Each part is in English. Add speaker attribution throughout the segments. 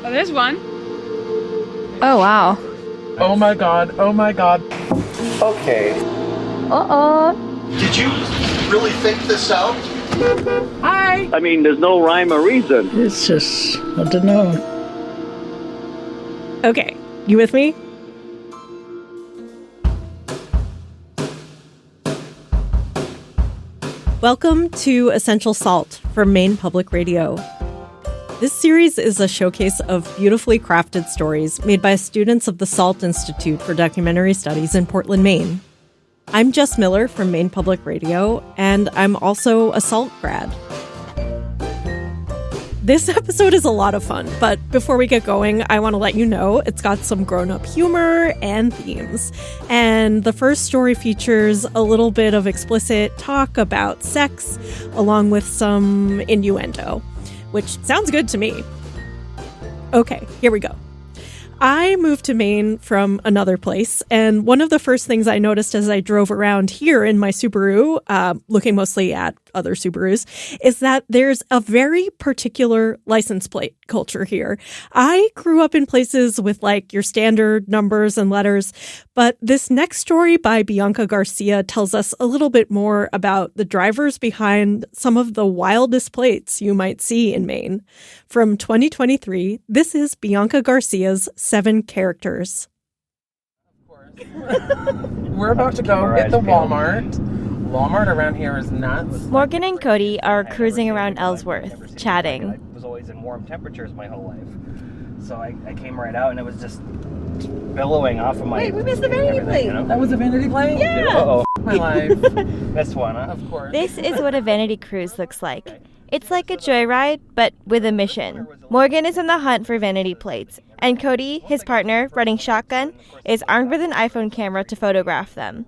Speaker 1: Oh, there's one.
Speaker 2: Oh, wow.
Speaker 3: Oh my god, oh my god.
Speaker 4: Okay.
Speaker 5: Did you really think this out?
Speaker 3: Hi!
Speaker 6: I mean, there's no rhyme or reason.
Speaker 7: It's just, I don't know.
Speaker 8: Okay, you with me? Welcome to Essential Salt from Maine Public Radio. This series is a showcase of beautifully crafted stories made by students of the SALT Institute for Documentary Studies in Portland, Maine. I'm Jess Miller from Maine Public Radio, and I'm also a SALT grad. This episode is a lot of fun, but before we get going, I want to let you know it's got some grown-up humor and themes. And the first story features a little bit of explicit talk about sex, along with some innuendo, which sounds good to me. Okay, here we go. I moved to Maine from another place, and one of the first things I noticed as I drove around here in my Subaru, looking mostly at other Subarus, is that there's a very particular license plate culture here. I grew up in places with like your standard numbers and letters, but this next story by Bianca Garcia tells us a little bit more about the drivers behind some of the wildest plates you might see in Maine. From 2023, this is Bianca Garcia's 7 Characters.
Speaker 3: We're about to go hit the Walmart. Walmart around here is nuts.
Speaker 2: Morgan and Cody are cruising around Ellsworth, chatting.
Speaker 4: I was always in warm temperatures my whole life. So I came right out and it was just billowing off of my...
Speaker 1: Wait, we missed the Vanity plate.
Speaker 4: You know?
Speaker 3: That was a Vanity plate?
Speaker 1: Yeah.
Speaker 4: Uh-oh.
Speaker 3: My life.
Speaker 4: Missed one, huh?
Speaker 3: Of course.
Speaker 2: This is what a vanity cruise looks like. It's like a joyride, but with a mission. Morgan is on the hunt for vanity plates, and Cody, his partner, running shotgun, is armed with an iPhone camera to photograph them.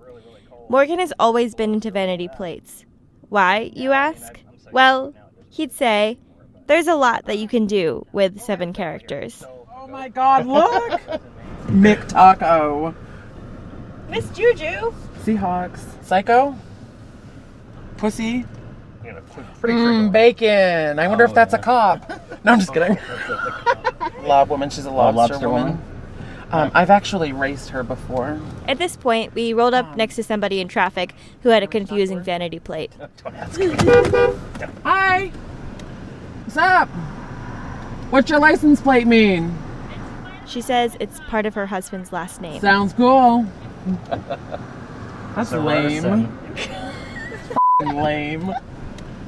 Speaker 2: Morgan has always been into vanity plates. Why, you ask? Well, he'd say, there's a lot that you can do with 7 characters.
Speaker 3: Oh my god, look! Mick Taco.
Speaker 1: Miss Juju.
Speaker 3: Seahawks. Psycho? Pussy?
Speaker 4: You know, pretty frequent.
Speaker 3: Bacon. I wonder if that's a cop. No, I'm just kidding. Lob woman. She's a lobster woman. I've actually raced her before.
Speaker 2: At this point, we rolled up next to somebody in traffic who had a confusing vanity plate.
Speaker 3: Hi. What's up? What's your license plate mean?
Speaker 2: She says it's part of her husband's last name.
Speaker 3: Sounds cool. That's
Speaker 4: So
Speaker 3: lame. F***ing lame.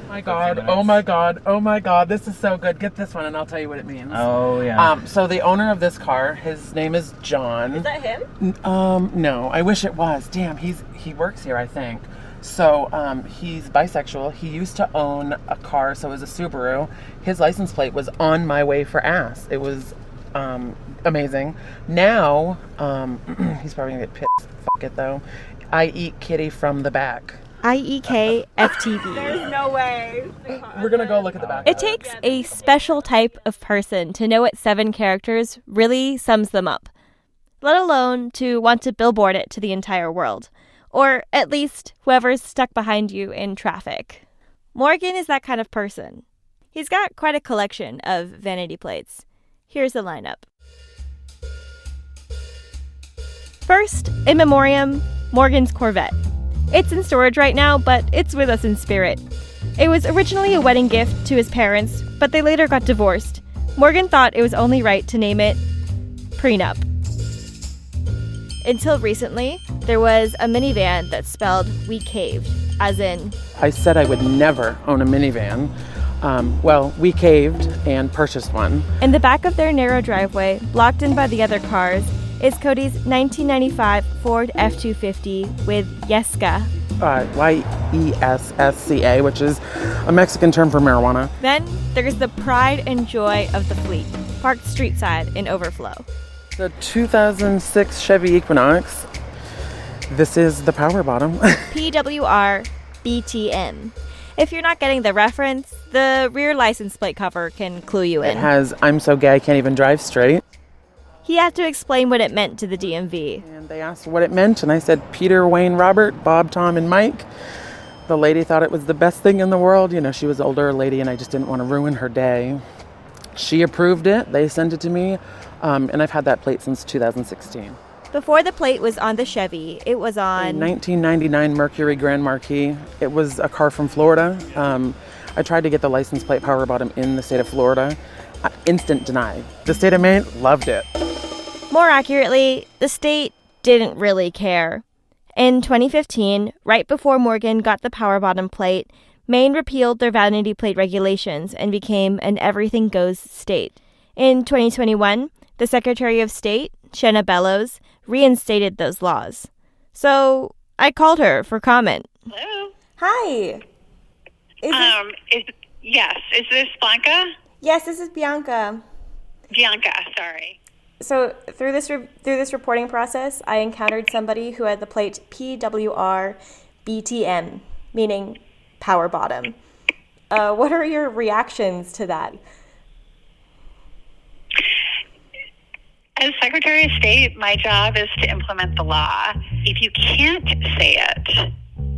Speaker 3: My god, oh my god, oh my god, this is so good. Get this one and I'll tell you what it means.
Speaker 4: Oh, yeah.
Speaker 3: So the owner of this car, his name is John.
Speaker 1: Is that him?
Speaker 3: No, I wish it was. Damn, he works here, I think. So, he's bisexual. He used to own a car, so it was a Subaru. His license plate was on my way for ass. It was, amazing. Now, he's probably gonna get pissed. Fuck it, though. I eat kitty from the back.
Speaker 2: IEK-FTV.
Speaker 1: There's no way.
Speaker 3: We're gonna go look at the back.
Speaker 2: It takes a special type of person to know what 7 characters really sums them up, let alone to want to billboard it to the entire world, or at least whoever's stuck behind you in traffic. Morgan is that kind of person. He's got quite a collection of vanity plates. Here's the lineup. First, in memoriam, Morgan's Corvette. It's in storage right now, but it's with us in spirit. It was originally a wedding gift to his parents, but they later got divorced. Morgan thought it was only right to name it Prenup. Until recently, there was a minivan that spelled "We Caved," as in...
Speaker 3: I said I would never own a minivan. We caved and purchased one.
Speaker 2: In the back of their narrow driveway, blocked in by the other cars, is Cody's 1995 Ford F-250 with Yesca.
Speaker 3: Yessca, which is a Mexican term for marijuana.
Speaker 2: Then there's the pride and joy of the fleet, parked street side in overflow.
Speaker 3: The 2006 Chevy Equinox. This is the power bottom.
Speaker 2: PWR BTM. If you're not getting the reference, the rear license plate cover can clue you in.
Speaker 3: It has, "I'm so gay I can't even drive straight."
Speaker 2: He had to explain what it meant to the DMV.
Speaker 3: And they asked what it meant, and I said Peter, Wayne, Robert, Bob, Tom, and Mike. The lady thought it was the best thing in the world. You know, she was an older lady and I just didn't want to ruin her day. She approved it. They sent it to me. And I've had that plate since 2016.
Speaker 2: Before the plate was on the Chevy, it was
Speaker 3: A
Speaker 2: on
Speaker 3: 1999 Mercury Grand Marquis. It was a car from Florida. I tried to get the license plate power bottom in the state of Florida. Instant deny. The state of Maine loved it.
Speaker 2: More accurately, the state didn't really care. In 2015, right before Morgan got the power bottom plate, Maine repealed their vanity plate regulations and became an everything goes state. In 2021, the Secretary of State, Shenna Bellows, reinstated those laws. So I called her for comment.
Speaker 9: Hello.
Speaker 2: Hi.
Speaker 9: Yes. Is this Blanca?
Speaker 2: Yes, this is Bianca.
Speaker 9: Bianca, sorry.
Speaker 2: So through this reporting process, I encountered somebody who had the plate PWR BTM, meaning power bottom. What are your reactions to that?
Speaker 9: As Secretary of State, my job is to implement the law. If you can't say it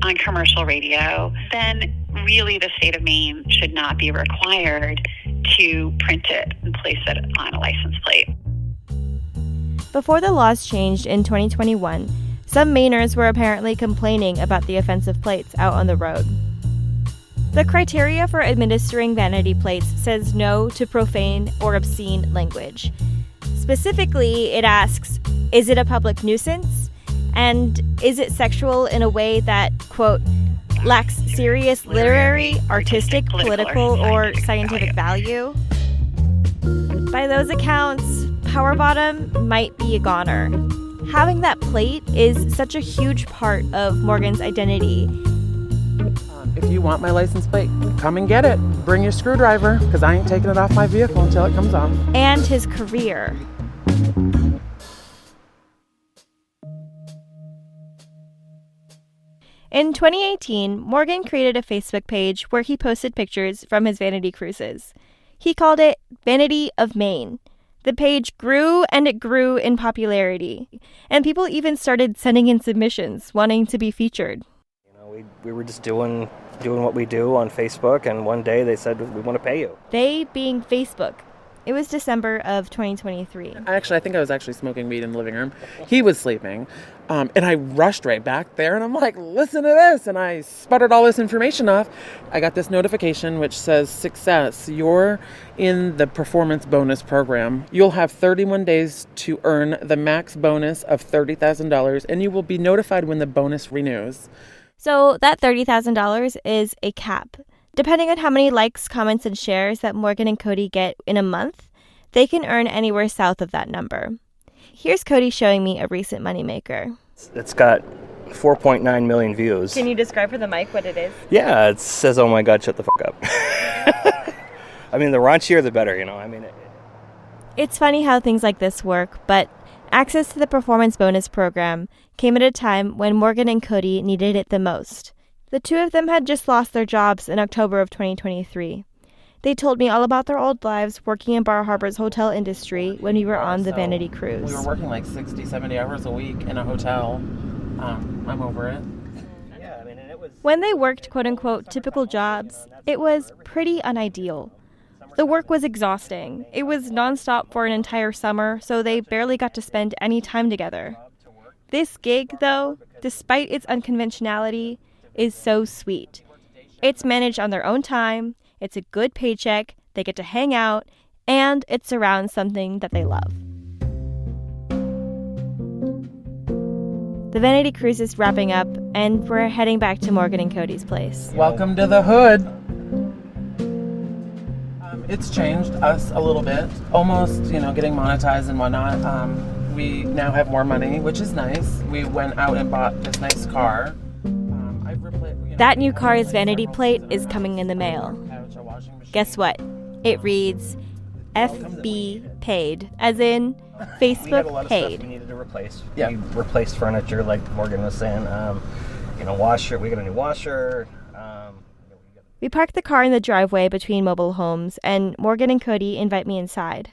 Speaker 9: on commercial radio, then really the state of Maine should not be required to print it and place it on a license plate.
Speaker 2: Before the laws changed in 2021, some Mainers were apparently complaining about the offensive plates out on the road. The criteria for administering vanity plates says no to profane or obscene language. Specifically, it asks, is it a public nuisance? And is it sexual in a way that, quote, lacks serious literary, artistic, political, or scientific value? By those accounts, power bottom might be a goner. Having that plate is such a huge part of Morgan's identity.
Speaker 3: If you want my license plate, come and get it. Bring your screwdriver, because I ain't taking it off my vehicle until it comes off.
Speaker 2: And his career. In 2018, Morgan created a Facebook page where he posted pictures from his vanity cruises. He called it Vanity of Maine. The page grew and it grew in popularity, and people even started sending in submissions wanting to be featured.
Speaker 4: You know, we were just doing what we do on Facebook, and one day they said, we want to pay you.
Speaker 2: They being Facebook. It was December of 2023.
Speaker 3: I think I was actually smoking weed in the living room. He was sleeping. And I rushed right back there and I'm like, listen to this. And I sputtered all this information off. I got this notification which says, success, you're in the performance bonus program. You'll have 31 days to earn the max bonus of $30,000 and you will be notified when the bonus renews.
Speaker 2: So that $30,000 is a cap. Depending on how many likes, comments, and shares that Morgan and Cody get in a month, they can earn anywhere south of that number. Here's Cody showing me a recent moneymaker.
Speaker 4: It's got 4.9 million views.
Speaker 2: Can you describe for the mic what it is?
Speaker 4: Yeah, it says, oh my God, shut the fuck up. I mean, the raunchier, the better, you know. I mean,
Speaker 2: It's funny how things like this work, but access to the performance bonus program came at a time when Morgan and Cody needed it the most. The two of them had just lost their jobs in October of 2023. They told me all about their old lives working in Bar Harbor's hotel industry when we were on the Vanity cruise.
Speaker 3: We were working like 60, 70 hours a week in a hotel. I'm over it.
Speaker 4: yeah, I mean, and it was...
Speaker 2: When they worked quote-unquote typical jobs, it was pretty unideal. The work was exhausting. It was nonstop for an entire summer, so they barely got to spend any time together. This gig, though, despite its unconventionality, is so sweet. It's managed on their own time, it's a good paycheck, they get to hang out, and it surrounds something that they love. The Vanity Cruise is wrapping up, and we're heading back to Morgan and Cody's place.
Speaker 3: Welcome to the hood. It's changed us a little bit, almost, getting monetized and whatnot. We now have more money, which is nice. We went out and bought this nice car.
Speaker 2: That new car's vanity plate is coming in the mail. Guess what? It reads FB paid, as in Facebook
Speaker 4: we had a lot of
Speaker 2: paid.
Speaker 4: stuff we needed to replace.
Speaker 3: Yeah.
Speaker 4: We replaced furniture, like Morgan was saying. Washer. We got a new washer.
Speaker 2: We park the car in the driveway between mobile homes, and Morgan and Cody invite me inside.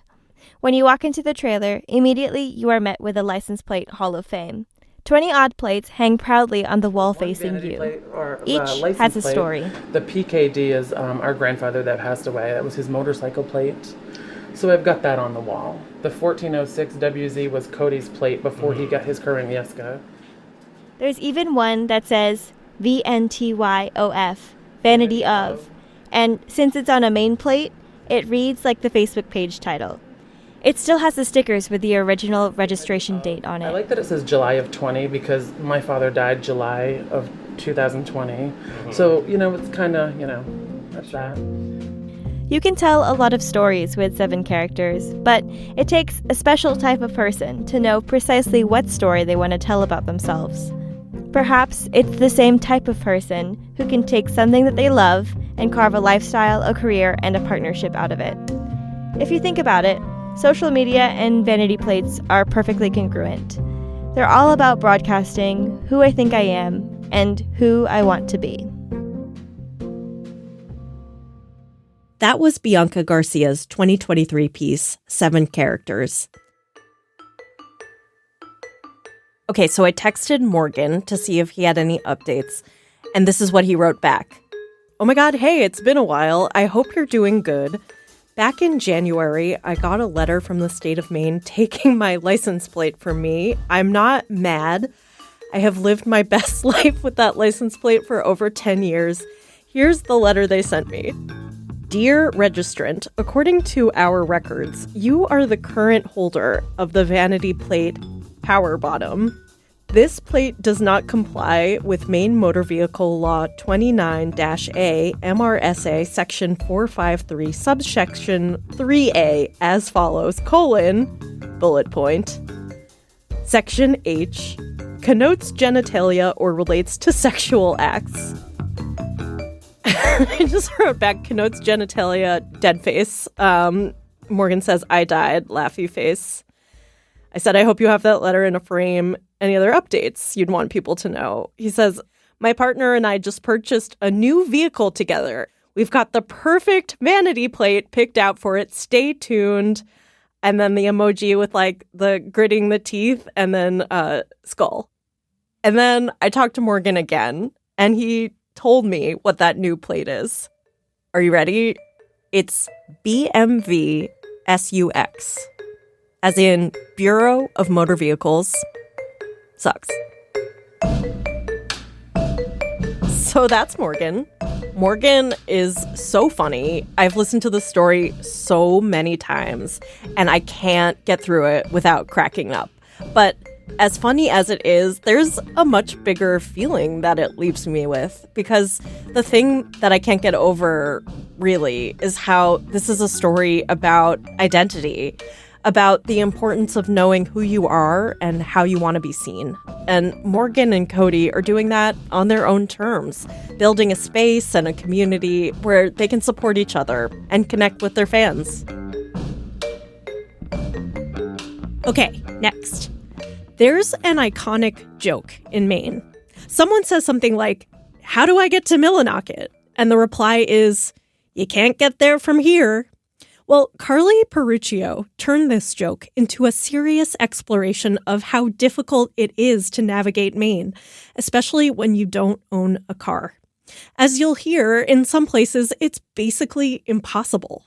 Speaker 2: When you walk into the trailer, immediately you are met with a license plate Hall of Fame. 20-odd plates hang proudly on the wall facing
Speaker 3: Vanity
Speaker 2: you.
Speaker 3: plate or,
Speaker 2: Each
Speaker 3: license
Speaker 2: has a
Speaker 3: plate.
Speaker 2: story.
Speaker 3: The PKD is our grandfather that passed away. That was his motorcycle plate. So I've got that on the wall. The 1406 WZ was Cody's plate before he got his current Yeska.
Speaker 2: There's even one that says VNTYOF, Vanity of. And since it's on a Maine plate, it reads like the Facebook page title. It still has the stickers with the original registration date on it.
Speaker 3: I like that it says July of 20 because my father died July of 2020. So, it's kind of, that's that.
Speaker 2: You can tell a lot of stories with 7 characters, but it takes a special type of person to know precisely what story they want to tell about themselves. Perhaps it's the same type of person who can take something that they love and carve a lifestyle, a career, and a partnership out of it. If you think about it, social media and vanity plates are perfectly congruent. They're all about broadcasting who I think I am and who I want to be.
Speaker 8: That was Bianca Garcia's 2023 piece, 7 Characters. Okay, so I texted Morgan to see if he had any updates, and this is what he wrote back. Oh my god, hey, it's been a while. I hope you're doing good. Back in January, I got a letter from the state of Maine taking my license plate from me. I'm not mad. I have lived my best life with that license plate for over 10 years. Here's the letter they sent me. Dear Registrant, according to our records, you are the current holder of the Vanity plate Power Bottom. This plate does not comply with Maine Motor Vehicle Law 29-A MRSA Section 453 subsection 3A as follows, bullet point. Section H, connotes genitalia or relates to sexual acts. I just wrote back, connotes genitalia, dead face. Morgan says, I died, laughy face. I said, I hope you have that letter in a frame. Any other updates you'd want people to know? He says, my partner and I just purchased a new vehicle together. We've got the perfect vanity plate picked out for it. Stay tuned. And then the emoji with like the gritting the teeth and then skull. And then I talked to Morgan again and he told me what that new plate is. Are you ready? It's BMV SUX. As in Bureau of Motor Vehicles. Sucks. So that's Morgan. Morgan is so funny. I've listened to the story so many times, and I can't get through it without cracking up. But as funny as it is, there's a much bigger feeling that it leaves me with, because the thing that I can't get over, really, is how this is a story about identity, about the importance of knowing who you are and how you want to be seen. And Morgan and Cody are doing that on their own terms, building a space and a community where they can support each other and connect with their fans. Okay, next. There's an iconic joke in Maine. Someone says something like, how do I get to Millinocket? And the reply is, you can't get there from here. Well, Carly Peruccio turned this joke into a serious exploration of how difficult it is to navigate Maine, especially when you don't own a car. As you'll hear, in some places, it's basically impossible.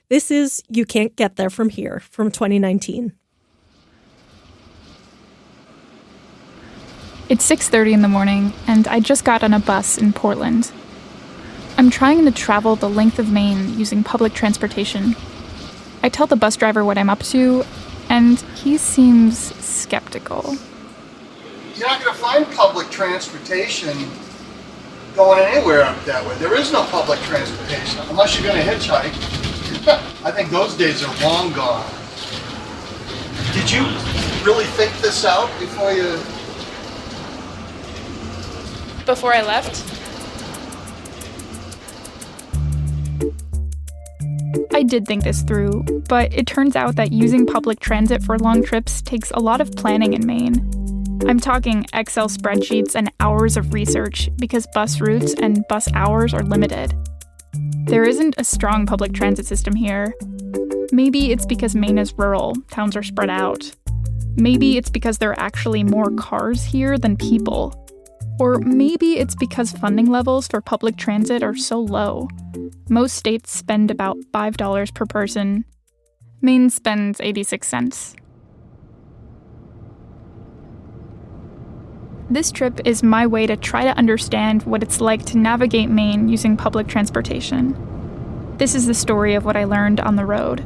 Speaker 8: This is You Can't Get There From Here from 2019.
Speaker 10: It's 6:30 in the morning, and I just got on a bus in Portland. I'm trying to travel the length of Maine using public transportation. I tell the bus driver what I'm up to, and he seems skeptical.
Speaker 5: You're not going to find public transportation going anywhere up that way. There is no public transportation unless you're going to hitchhike. I think those days are long gone. Did you really think this out before you...
Speaker 10: Before I left, I did think this through, but it turns out that using public transit for long trips takes a lot of planning in Maine. I'm talking Excel spreadsheets and hours of research because bus routes and bus hours are limited. There isn't a strong public transit system here. Maybe it's because Maine is rural, towns are spread out. Maybe it's because there are actually more cars here than people. Or maybe it's because funding levels for public transit are so low. Most states spend about $5 per person. Maine spends 86 cents. This trip is my way to try to understand what it's like to navigate Maine using public transportation. This is the story of what I learned on the road.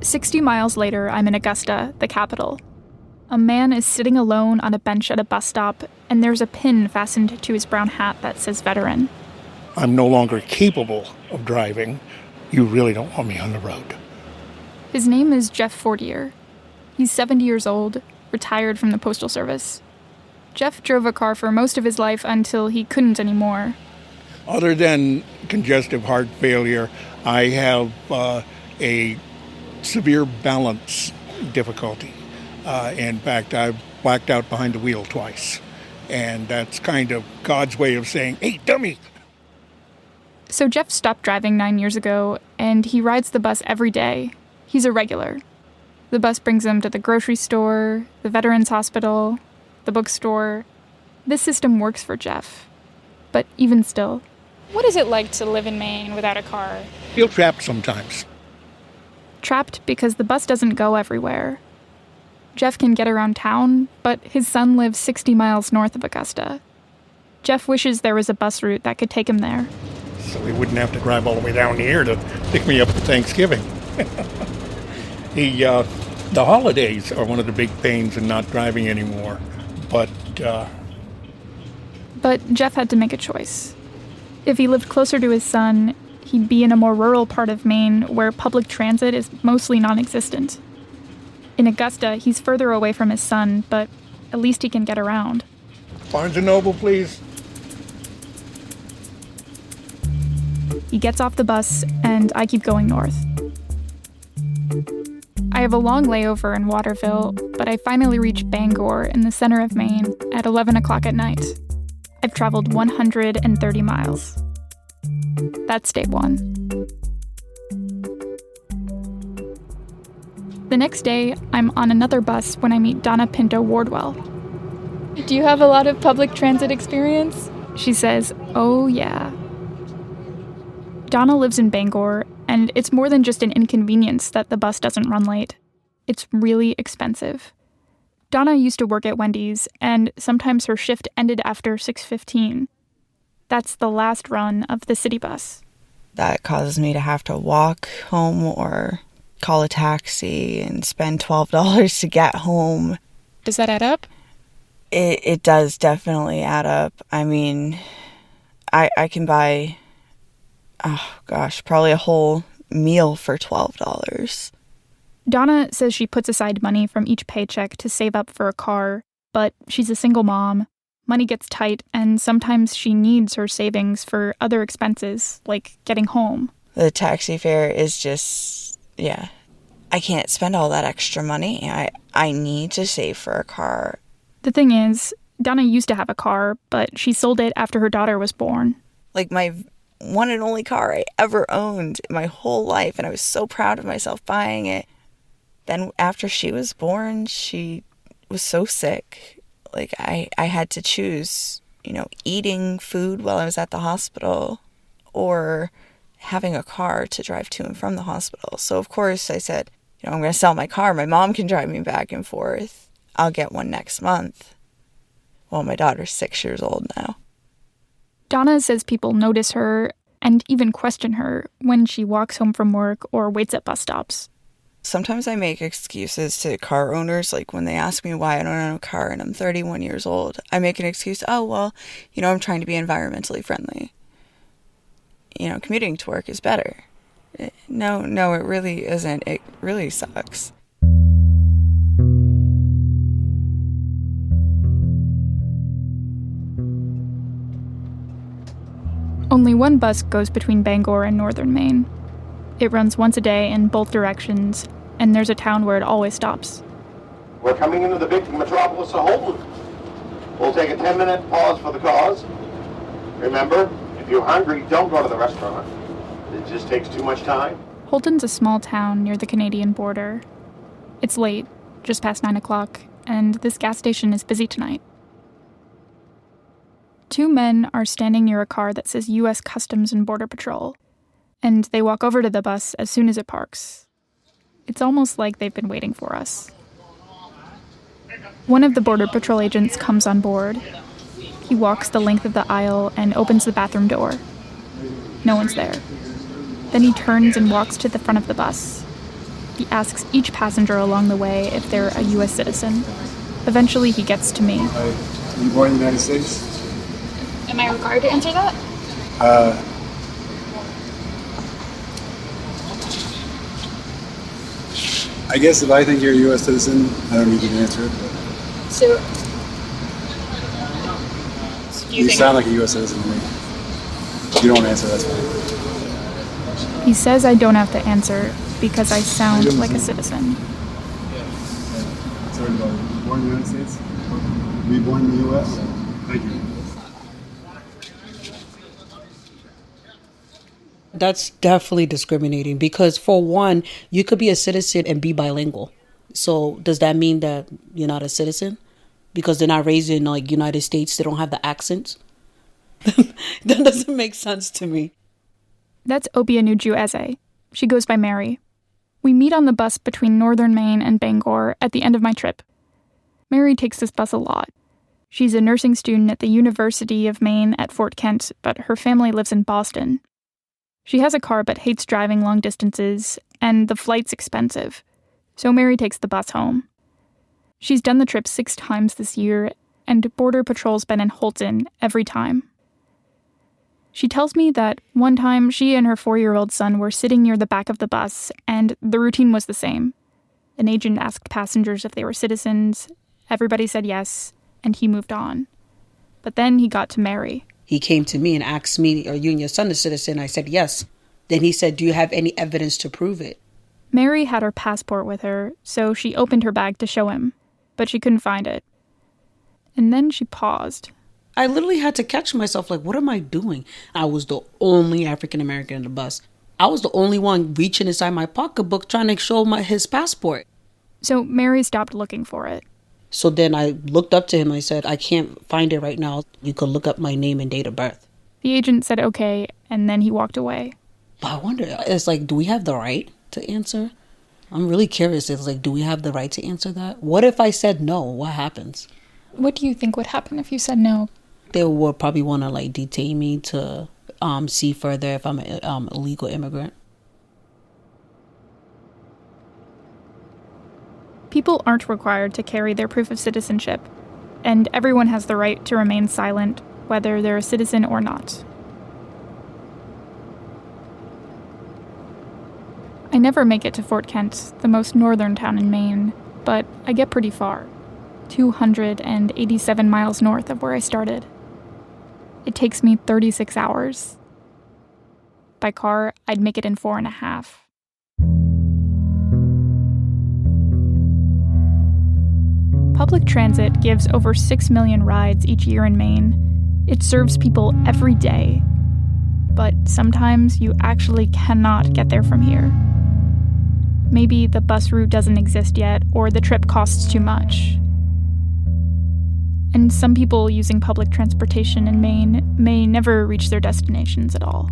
Speaker 10: 60 miles later, I'm in Augusta, the capital. A man is sitting alone on a bench at a bus stop, and there's a pin fastened to his brown hat that says veteran.
Speaker 7: I'm no longer capable of driving. You really don't want me on the road.
Speaker 10: His name is Jeff Fortier. He's 70 years old, retired from the Postal Service. Jeff drove a car for most of his life until he couldn't anymore.
Speaker 7: Other than congestive heart failure, I have a severe balance difficulty. In fact, I've blacked out behind the wheel twice. And that's kind of God's way of saying, hey, dummy!
Speaker 10: So Jeff stopped driving 9 years ago, and he rides the bus every day. He's a regular. The bus brings him to the grocery store, the Veterans Hospital, the bookstore. This system works for Jeff. But even still.
Speaker 11: What is it like to live in Maine without a car?
Speaker 7: Feel trapped sometimes.
Speaker 10: Trapped because the bus doesn't go everywhere. Jeff can get around town, but his son lives 60 miles north of Augusta. Jeff wishes there was a bus route that could take him there.
Speaker 7: So he wouldn't have to drive all the way down here to pick me up for Thanksgiving. The holidays are one of the big pains in not driving anymore. But
Speaker 10: Jeff had to make a choice. If he lived closer to his son, he'd be in a more rural part of Maine where public transit is mostly non-existent. In Augusta, he's further away from his son, but at least he can get around.
Speaker 7: Barnes & Noble, please.
Speaker 10: He gets off the bus, and I keep going north. I have a long layover in Waterville, but I finally reach Bangor in the center of Maine at 11 o'clock at night. I've traveled 130 miles. That's day one. The next day, I'm on another bus when I meet Donna Pinto Wardwell.
Speaker 11: Do you have a lot of public transit experience?
Speaker 10: She says, oh yeah. Donna lives in Bangor, and it's more than just an inconvenience that the bus doesn't run late. It's really expensive. Donna used to work at Wendy's, and sometimes her shift ended after 6:15. That's the last run of the city bus.
Speaker 12: That causes me to have to walk home or call a taxi and spend $12 to get home.
Speaker 11: Does that add up?
Speaker 12: It does definitely add up. I mean, I can buy, probably a whole meal for $12.
Speaker 10: Donna says she puts aside money from each paycheck to save up for a car, but she's a single mom. Money gets tight, and sometimes she needs her savings for other expenses, like getting home.
Speaker 12: The taxi fare is just, I can't spend all that extra money. I need to save for a car.
Speaker 10: The thing is, Donna used to have a car, but she sold it after her daughter was born.
Speaker 12: Like my one and only car I ever owned my whole life, and I was so proud of myself buying it. Then after she was born, she was so sick. Like I had to choose, eating food while I was at the hospital or having a car to drive to and from the hospital. So of course I said, I'm going to sell my car. My mom can drive me back and forth. I'll get one next month. Well, my daughter's 6 years old now.
Speaker 10: Donna says people notice her and even question her when she walks home from work or waits at bus stops.
Speaker 12: Sometimes I make excuses to car owners, like when they ask me why I don't own a car and I'm 31 years old. I make an excuse, I'm trying to be environmentally friendly. Commuting to work is better. No, it really isn't. It really sucks.
Speaker 10: Only one bus goes between Bangor and northern Maine. It runs once a day in both directions, and there's a town where it always stops.
Speaker 13: We're coming into the big metropolis of Holton. We'll take a 10-minute pause for the cause. Remember, if you're hungry, don't go to the restaurant. It just takes too much time.
Speaker 10: Holton's a small town near the Canadian border. It's late, just past 9 o'clock, and this gas station is busy tonight. Two men are standing near a car that says U.S. Customs and Border Patrol, and they walk over to the bus as soon as it parks. It's almost like they've been waiting for us. One of the Border Patrol agents comes on board. He walks the length of the aisle and opens the bathroom door. No one's there. Then he turns and walks to the front of the bus. He asks each passenger along the way if they're a U.S. citizen. Eventually, he gets to me.
Speaker 14: Are you born in the United States?
Speaker 10: Am I required to answer that?
Speaker 14: I guess if I think you're a U.S. citizen, I don't need you to answer it.
Speaker 10: So,
Speaker 14: You sound like a U.S. citizen to me. If you don't answer, that's fine.
Speaker 10: He says I don't have to answer because I sound like a citizen.
Speaker 14: Sorry about it. You born in the United States? Were you born in the U.S.? Thank you.
Speaker 15: That's definitely discriminating because, for one, you could be a citizen and be bilingual. So does that mean that you're not a citizen? Because they're not raised in, like, United States, they don't have the accents? That doesn't make sense to me.
Speaker 10: That's Obianuju Eze. She goes by Mary. We meet on the bus between northern Maine and Bangor at the end of my trip. Mary takes this bus a lot. She's a nursing student at the University of Maine at Fort Kent, but her family lives in Boston. She has a car but hates driving long distances, and the flight's expensive. So Mary takes the bus home. She's done the trip 6 times this year, and Border Patrol's been in Holton every time. She tells me that one time she and her 4-year-old son were sitting near the back of the bus, and the routine was the same. An agent asked passengers if they were citizens, everybody said yes, and he moved on. But then he got to Mary.
Speaker 15: He came to me and asked me, are you and your son a citizen? I said yes. Then he said, do you have any evidence to prove it?
Speaker 10: Mary had her passport with her, so she opened her bag to show him, but she couldn't find it. And then she paused.
Speaker 15: I literally had to catch myself, like, what am I doing? I was the only African American in the bus. I was the only one reaching inside my pocketbook trying to show his passport.
Speaker 10: So Mary stopped looking for it.
Speaker 15: So then I looked up to him. I said, I can't find it right now. You could look up my name and date of birth.
Speaker 10: The agent said okay, and then he walked away.
Speaker 15: But I wonder, it's like, do we have the right to answer? I'm really curious. It's like, do we have the right to answer that? What if I said no? What happens?
Speaker 10: What do you think would happen if you said no?
Speaker 15: They would probably want to, like, detain me to see further if I'm an illegal immigrant.
Speaker 10: People aren't required to carry their proof of citizenship, and everyone has the right to remain silent, whether they're a citizen or not. I never make it to Fort Kent, the most northern town in Maine, but I get pretty far, 287 miles north of where I started. It takes me 36 hours. By car, I'd make it in 4.5. Public transit gives over 6 million rides each year in Maine. It serves people every day. But sometimes you actually cannot get there from here. Maybe the bus route doesn't exist yet, or the trip costs too much. And some people using public transportation in Maine may never reach their destinations at all.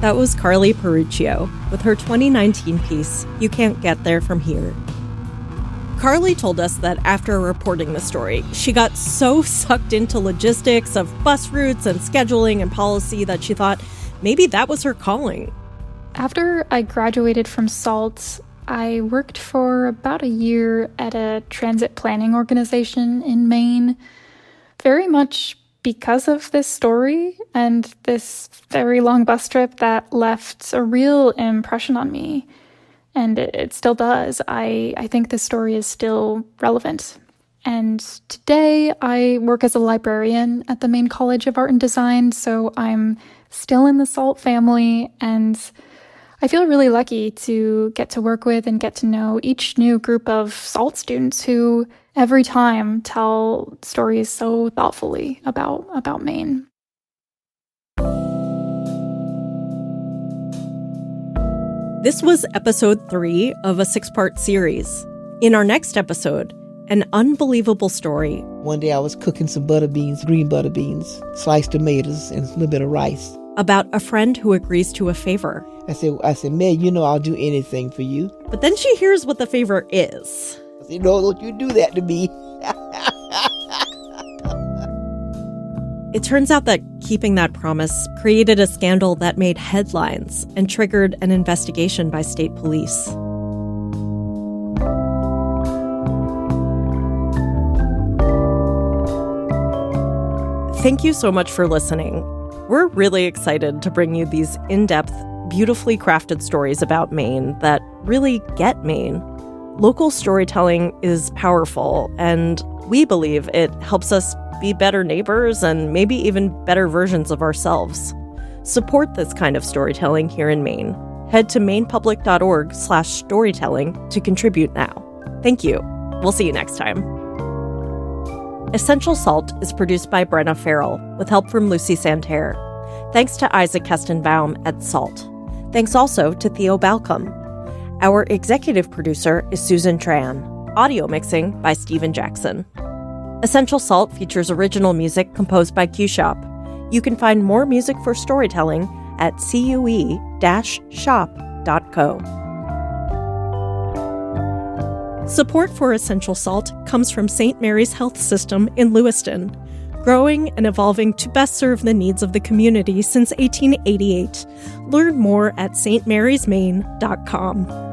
Speaker 16: That was Carly Peruccio with her 2019 piece, You Can't Get There From Here. Carly told us that after reporting the story, she got so sucked into logistics of bus routes and scheduling and policy that she thought maybe that was her calling.
Speaker 10: After I graduated from SALT, I worked for about a year at a transit planning organization in Maine, very much because of this story and this very long bus trip that left a real impression on me. And it still does. I think this story is still relevant. And today I work as a librarian at the Maine College of Art and Design, so I'm still in the SALT family, and I feel really lucky to get to work with and get to know each new group of SALT students who every time tell stories so thoughtfully about Maine.
Speaker 16: This was episode 3 of a 6-part series. In our next episode, an unbelievable story.
Speaker 17: One day I was cooking some butter beans, green butter beans, sliced tomatoes, and a little bit of rice.
Speaker 16: About a friend who agrees to a favor.
Speaker 17: I said, Meg, you know I'll do anything for you.
Speaker 16: But then she hears what the favor is.
Speaker 17: I said, no, don't you do that to me.
Speaker 16: It turns out that keeping that promise created a scandal that made headlines and triggered an investigation by state police. Thank you so much for listening. We're really excited to bring you these in-depth, beautifully crafted stories about Maine that really get Maine. Local storytelling is powerful, and we believe it helps us be better neighbors and maybe even better versions of ourselves. Support this kind of storytelling here in Maine. Head to mainepublic.org/storytelling to contribute now. Thank you. We'll see you next time. Essential Salt is produced by Brenna Farrell with help from Lucy Santerre. Thanks to Isaac Kestenbaum at SALT. Thanks also to Theo Balcom. Our executive producer is Susan Tran. Audio mixing by Stephen Jackson. Essential Salt features original music composed by Q Shop. You can find more music for storytelling at cue-shop.co.
Speaker 8: Support for Essential Salt comes from St. Mary's Health System in Lewiston, growing and evolving to best serve the needs of the community since 1888. Learn more at stmarysmaine.com.